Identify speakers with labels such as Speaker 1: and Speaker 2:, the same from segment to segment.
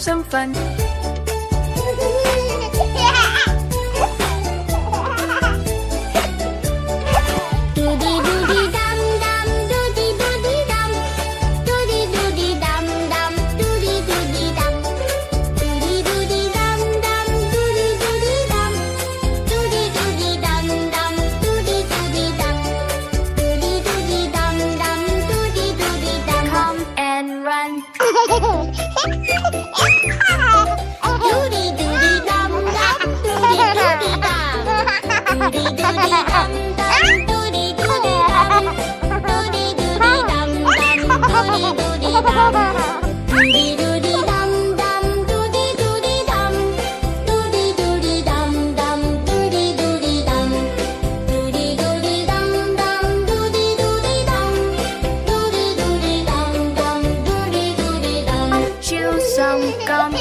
Speaker 1: some fun. Come and run. Chew some gum.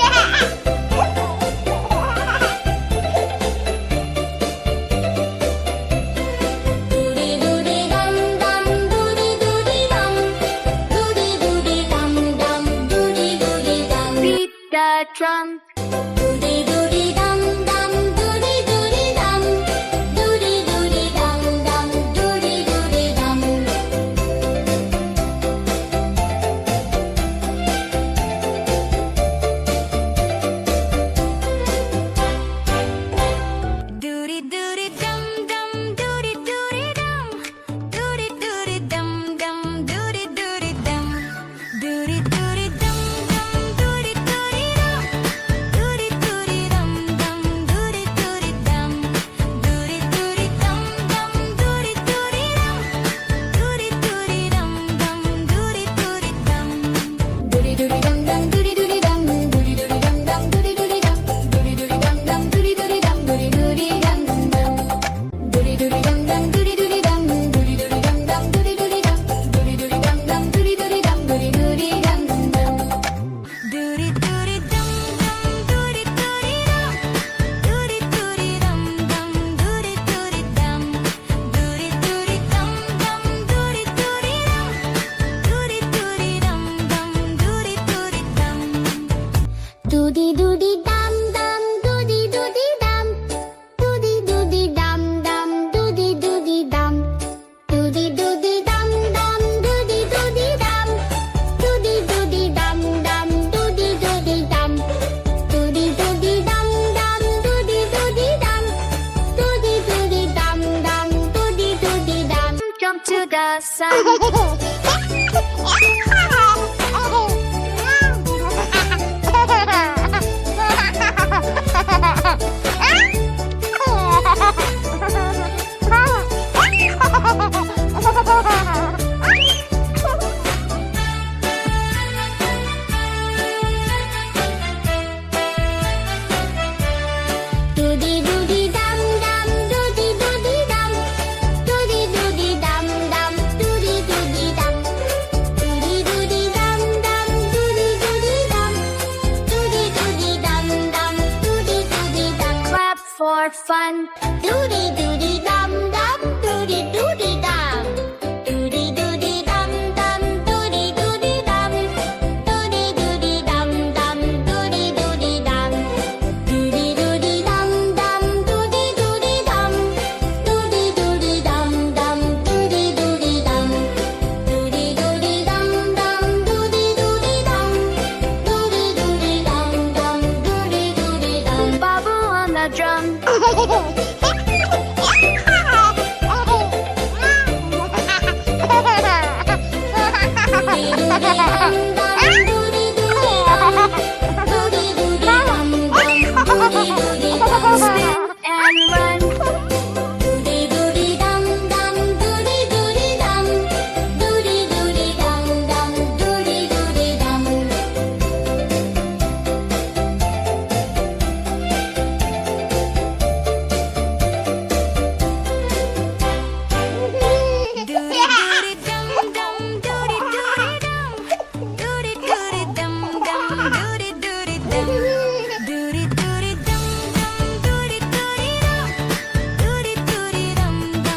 Speaker 1: Beat the drum. Doody doody dum dum, doody doody dum, doody doody dum dum, doody doody dum, doody doody dum dum, doody doody dum, doody doody dum dum, doody doody dum, doody doody dum dum, doody doody dum, doody doody dum dum, doody doody dum, doody doody dum dum, doody doody dum, doody doody dum dum, doody doody dum, doody doody dum dum, doody doody dum, doody doody dum dum. Doody doody dum dum, doody doody dum, doody doody dum dum, doody doody dum, doody doody dum dum, doody doody dum, doody doody dum dum. Doody doody dum dum, doody doody dum, doody doody dum dum, doody doody dum, doody doody dum dum, doody doody dum, doody doody dum dum, doody doody dum. Doody doody dum dum, doody doody dum, doody doody dum dum, doody doody dum, doody doody dum dum, doody doody dum, doody doody dum dum, doody doody dum, doody doody dum dum, doody doody dum, doody doody dum dum, doody doody dum. Jump to the sun. Doody doody dum dum, doody doody dum, doody doody dum dum, doody doody dum, doody doody dum dum, doody doody dum, doody doody dum dum, doody doody dum. Clap for fun. Doody doody dum dum, doody doody dum, doody doody dum dum, doody doody dum, doody doody dum dum, doody doody dum, doody doody dum dum, doody doody dum, doody doody dum dum, doody doody dum, doody doody dum dum, doody doody dum, doody doody dum dum, doody doody dum. Babu on the drum.